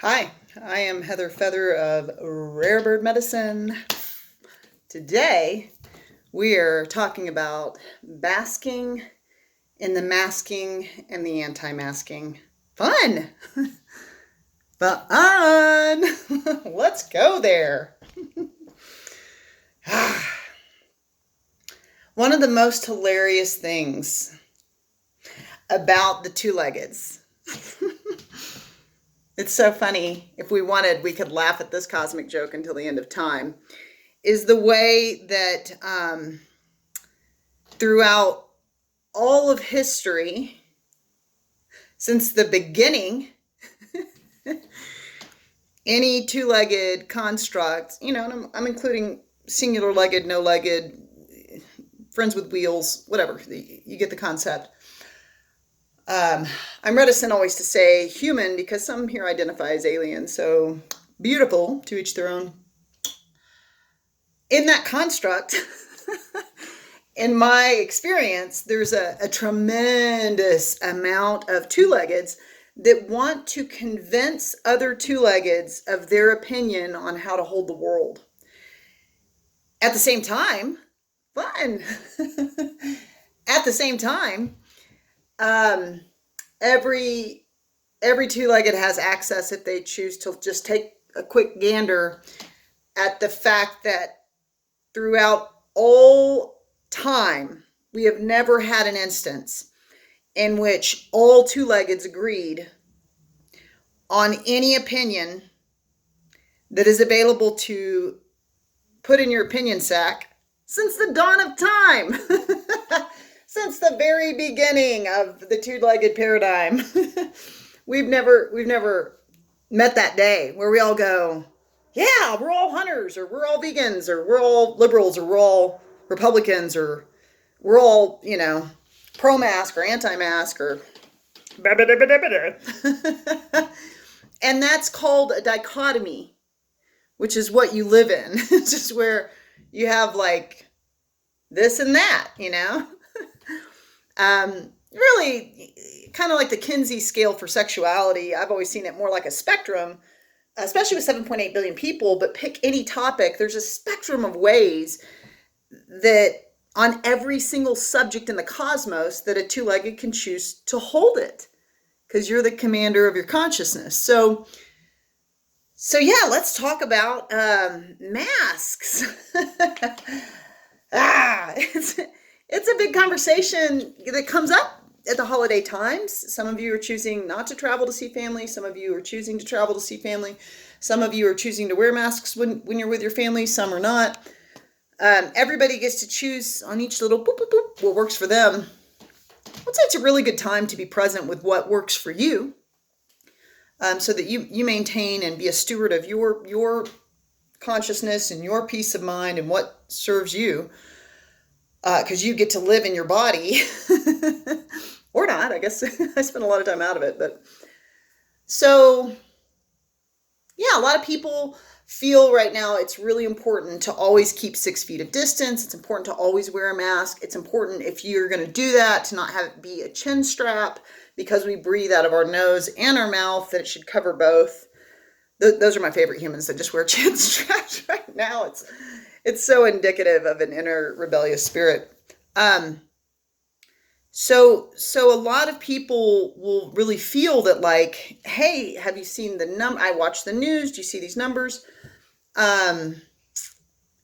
Hi, I am Heather Feather of Rare Bird Medicine. Today we are talking about basking and the masking and the anti-masking. Fun! Fun! Let's go there. One of the most hilarious things about the two-leggeds. It's so funny. If we wanted, we could laugh at this cosmic joke until the end of time. Is the way that throughout all of history, since the beginning, any two-legged construct, and I'm including singular-legged, no-legged, friends with wheels, whatever, you get the concept. I'm reticent always to say human because some here identify as alien, so beautiful, to each their own. In that construct, in my experience, there's a tremendous amount of two-leggeds that want to convince other two-leggeds of their opinion on how to hold the world. At the same time, fun. At the same time, every two-legged has access if they choose to just take a quick gander at the fact that throughout all time, we have never had an instance in which all two-leggeds agreed on any opinion that is available to put in your opinion sack since the dawn of time. Since the very beginning of the two-legged paradigm. we've never met that day where we all go, yeah, we're all hunters, or we're all vegans, or we're all liberals, or we're all Republicans, or we're all, pro-mask or anti-mask, or and that's called a dichotomy, which is what you live in. It's just where you have like this and that, really kind of like the Kinsey scale for sexuality. I've always seen it more like a spectrum, especially with 7.8 billion people, but pick any topic. There's a spectrum of ways that on every single subject in the cosmos that a two-legged can choose to hold it because you're the commander of your consciousness. So yeah, let's talk about masks. It's a big conversation that comes up at the holiday times. Some of you are choosing not to travel to see family. Some of you are choosing to travel to see family. Some of you are choosing to wear masks when you're with your family. Some are not. Everybody gets to choose on each little boop, boop, boop, what works for them. I would say it's a really good time to be present with what works for you, so that you maintain and be a steward of your consciousness and your peace of mind and what serves you. Because you get to live in your body, or not. I guess I spend a lot of time out of it. But so, yeah, a lot of people feel right now it's really important to always keep 6 feet of distance. It's important to always wear a mask. It's important, if you're going to do that, to not have it be a chin strap, because we breathe out of our nose and our mouth, that it should cover both. Those are my favorite humans that just wear chin straps right now. It's so indicative of an inner rebellious spirit. So a lot of people will really feel that, like, hey, have you seen I watch the news. Do you see these numbers? And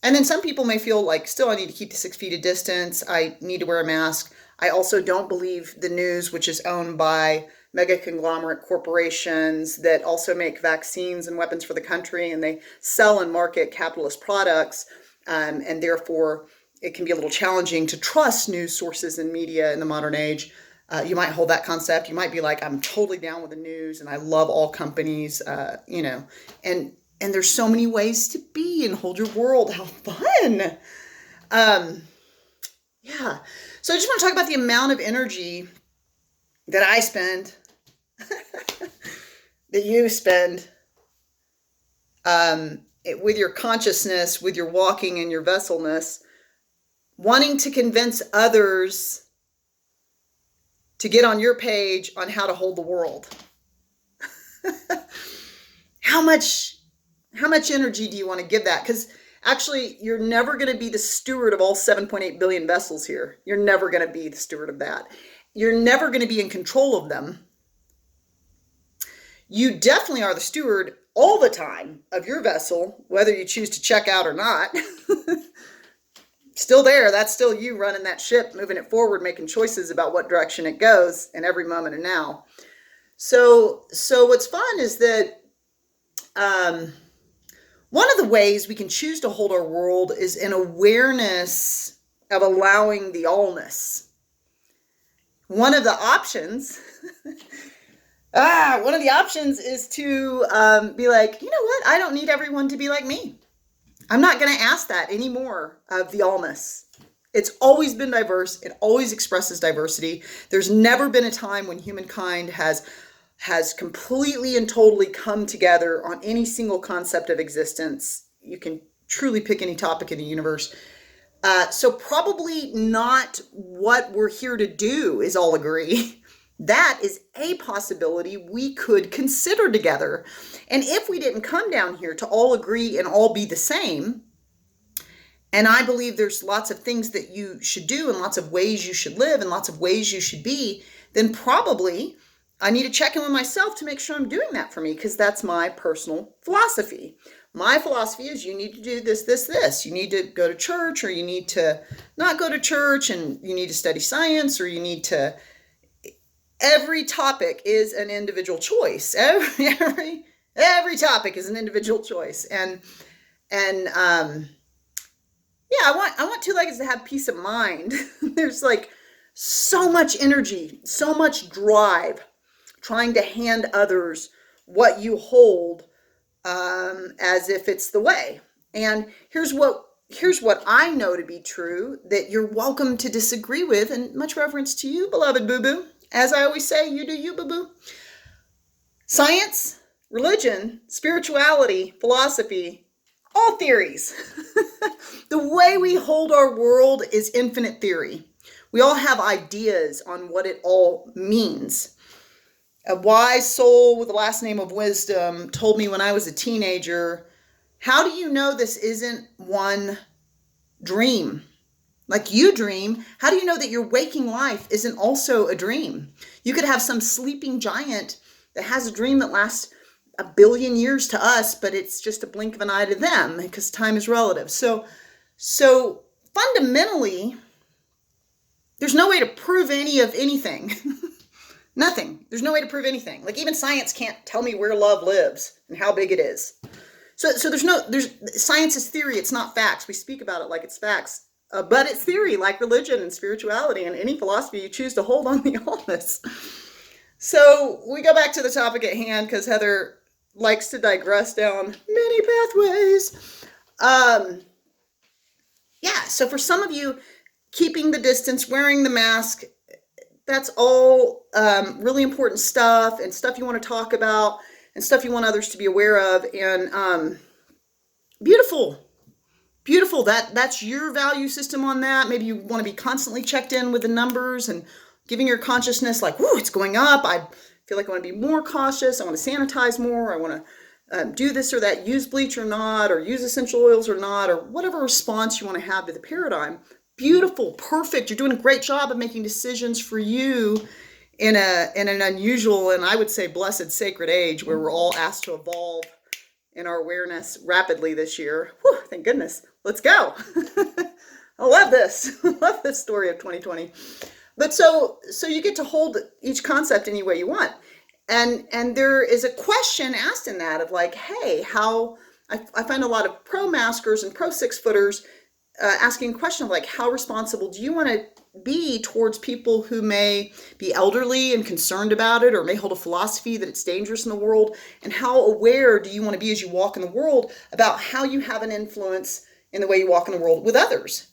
then some people may feel like, still, I need to keep the 6 feet of distance. I need to wear a mask. I also don't believe the news, which is owned by mega conglomerate corporations that also make vaccines and weapons for the country, and they sell and market capitalist products. And therefore, it can be a little challenging to trust news sources and media in the modern age. You might hold that concept. You might be like, I'm totally down with the news and I love all companies, and there's so many ways to be and hold your world. How fun. Yeah. So I just want to talk about the amount of energy that I spend, that you spend, with your consciousness, with your walking and your vesselness, wanting to convince others to get on your page on how to hold the world. how much energy do you want to give that? Because actually, you're never going to be the steward of all 7.8 billion vessels here. You're never going to be the steward of that. You're never going to be in control of them. You definitely are the steward all the time of your vessel, whether you choose to check out or not. Still there. That's still you running that ship, moving it forward, making choices about what direction it goes in every moment of now. So what's fun is that one of the ways we can choose to hold our world is an awareness of allowing the allness. One of the options is to be like, you know what? I don't need everyone to be like me. I'm not going to ask that anymore of the allness. It's always been diverse. It always expresses diversity. There's never been a time when humankind has completely and totally come together on any single concept of existence. You can truly pick any topic in the universe. So probably not what we're here to do is all agree. That is a possibility we could consider together. And if we didn't come down here to all agree and all be the same, and I believe there's lots of things that you should do and lots of ways you should live and lots of ways you should be, then probably I need to check in with myself to make sure I'm doing that for me, because that's my personal philosophy. My philosophy is you need to do this, this, this. You need to go to church, or you need to not go to church, and you need to study science, or you need to... Every topic is an individual choice. Every topic is an individual choice. And I want two-leggeds to have peace of mind. There's like so much energy, so much drive trying to hand others what you hold as if it's the way. And here's what I know to be true that you're welcome to disagree with, and much reverence to you, beloved boo-boo. As I always say, you do you, boo-boo. Science, religion, spirituality, philosophy, all theories. The way we hold our world is infinite theory. We all have ideas on what it all means. A wise soul with the last name of wisdom told me when I was a teenager, how do you know this isn't one dream? Like you dream, how do you know that your waking life isn't also a dream? You could have some sleeping giant that has a dream that lasts 1 billion years to us, but it's just a blink of an eye to them because time is relative. So fundamentally, there's no way to prove any of anything. Nothing. There's no way to prove anything. Like even science can't tell me where love lives and how big it is. So science is theory. It's not facts. We speak about it like it's facts. But it's theory, like religion and spirituality and any philosophy you choose to hold on the allness. So we go back to the topic at hand because Heather likes to digress down many pathways. So for some of you, keeping the distance, wearing the mask, that's all really important stuff and stuff you want to talk about and stuff you want others to be aware of. And beautiful. That's your value system on that. Maybe you want to be constantly checked in with the numbers and giving your consciousness like, whoo, it's going up. I feel like I want to be more cautious. I want to sanitize more. I want to do this or that, use bleach or not, or use essential oils or not, or whatever response you want to have to the paradigm. Beautiful, perfect. You're doing a great job of making decisions for you in an unusual and I would say blessed sacred age where we're all asked to evolve in our awareness rapidly this year. Whew, thank goodness. Let's go. I love this. I love this story of 2020. But so you get to hold each concept any way you want. And there is a question asked in that of like, hey, how I find a lot of pro-maskers and pro-6-footers asking a question of like, how responsible do you want to be towards people who may be elderly and concerned about it, or may hold a philosophy that it's dangerous in the world? And how aware do you want to be as you walk in the world about how you have an influence in the way you walk in the world with others?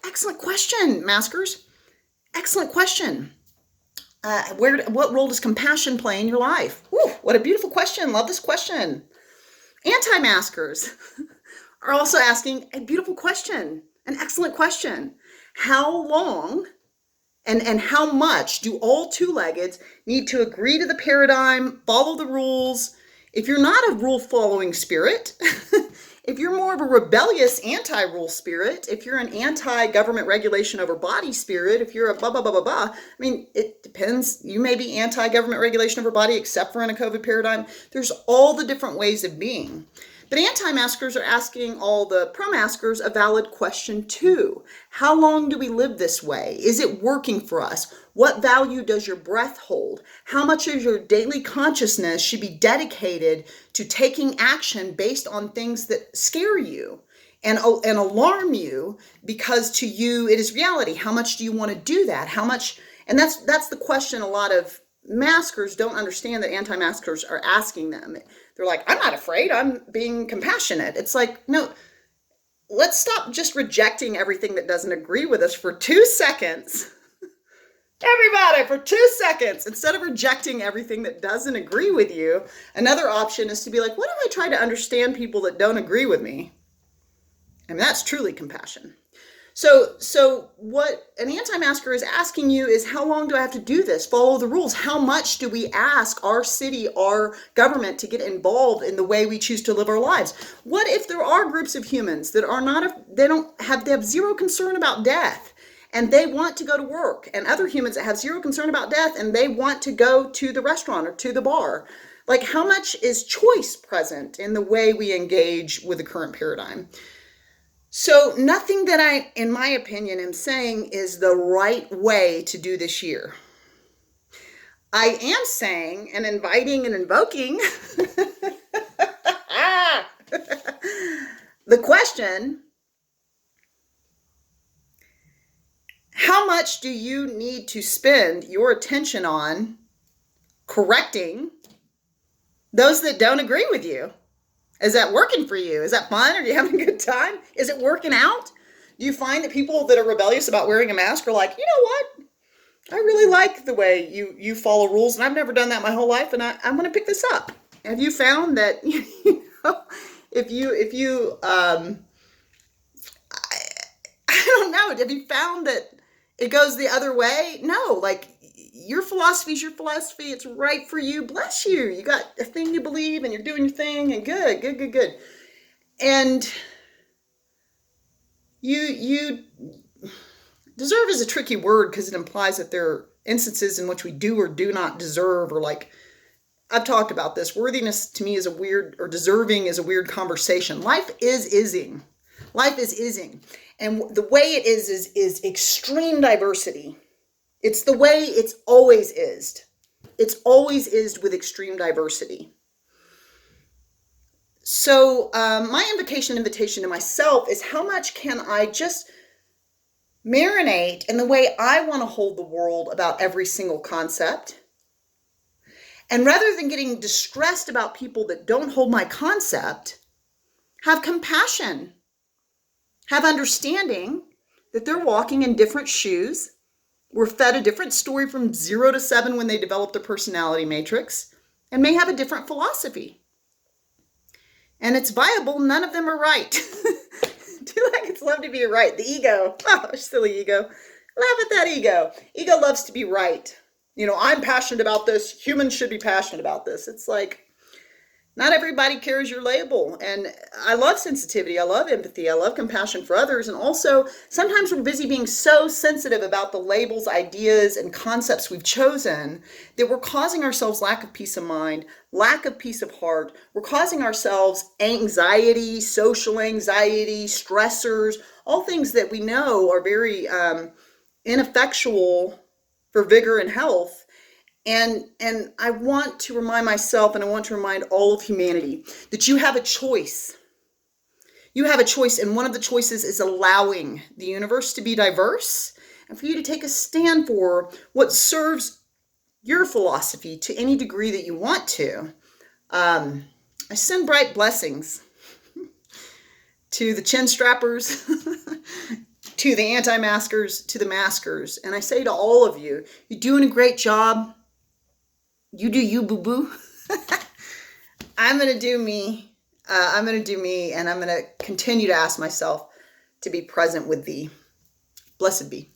Excellent question, maskers. Excellent question. What role does compassion play in your life? Ooh, what a beautiful question. Love this question. Anti-maskers are also asking a beautiful question, an excellent question. How long and how much do all two-leggeds need to agree to the paradigm, follow the rules, If you're not a rule-following spirit, if you're more of a rebellious anti-rule spirit, if you're an anti-government regulation over body spirit, if you're a blah, blah, blah, blah, blah, I mean, it depends. You may be anti-government regulation over body, except for in a COVID paradigm. There's all the different ways of being. But anti-maskers are asking all the pro-maskers a valid question too. How long do we live this way? Is it working for us? What value does your breath hold? How much of your daily consciousness should be dedicated to taking action based on things that scare you and alarm you, because to you it is reality? How much do you want to do that? How much? And that's the question a lot of maskers don't understand that anti-maskers are asking them. They're like, I'm not afraid, I'm being compassionate. It's like, no, let's stop just rejecting everything that doesn't agree with us for 2 seconds. Everybody, for 2 seconds, instead of rejecting everything that doesn't agree with you, another option is to be like, what if I try to understand people that don't agree with me? I mean, that's truly compassion. So what an anti-masker is asking you is, how long do I have to do this? Follow the rules. How much do we ask our city, our government to get involved in the way we choose to live our lives? What if there are groups of humans that are not, they have zero concern about death and they want to go to work, and other humans that have zero concern about death and they want to go to the restaurant or to the bar? Like, how much is choice present in the way we engage with the current paradigm? So nothing that I, in my opinion, am saying is the right way to do this year. I am saying and inviting and invoking the question, how much do you need to spend your attention on correcting those that don't agree with you? Is that working for you? Is that fun? Are you having a good time? Is it working out? Do you find that people that are rebellious about wearing a mask are like, you know what? I really like the way you follow rules, and I've never done that my whole life, and I'm going to pick this up. Have you found that, if you I don't know, have you found that it goes the other way? No, like, your philosophy is your philosophy. It's right for you. Bless you. You got a thing you believe and you're doing your thing, and good. And you deserve is a tricky word because it implies that there are instances in which we do or do not deserve, or like, I've talked about this. Worthiness to me is a weird, or deserving is a weird conversation. Life is ising. Life is ising. And the way it is extreme diversity. It's the way it's always is. It's always is with extreme diversity. So my invitation to myself is, how much can I just marinate in the way I want to hold the world about every single concept? And rather than getting distressed about people that don't hold my concept, have compassion, have understanding that they're walking in different shoes. Were fed a different story from 0 to 7 when they developed their personality matrix, and may have a different philosophy. And it's viable. None of them are right. Do like it's love to be right. The ego. Oh, silly ego. Laugh at that ego. Ego loves to be right. I'm passionate about this. Humans should be passionate about this. It's like, not everybody carries your label. And I love sensitivity. I love empathy. I love compassion for others. And also, sometimes we're busy being so sensitive about the labels, ideas, and concepts we've chosen that we're causing ourselves lack of peace of mind, lack of peace of heart. We're causing ourselves anxiety, social anxiety, stressors, all things that we know are very ineffectual for vigor and health. And I want to remind myself, and I want to remind all of humanity, that you have a choice. You have a choice, and one of the choices is allowing the universe to be diverse, and for you to take a stand for what serves your philosophy to any degree that you want to. I send bright blessings to the chin strappers, to the anti-maskers, to the maskers, and I say to all of you, you're doing a great job. You do you, boo-boo. I'm going to do me. I'm going to do me, and I'm going to continue to ask myself to be present with thee. Blessed be.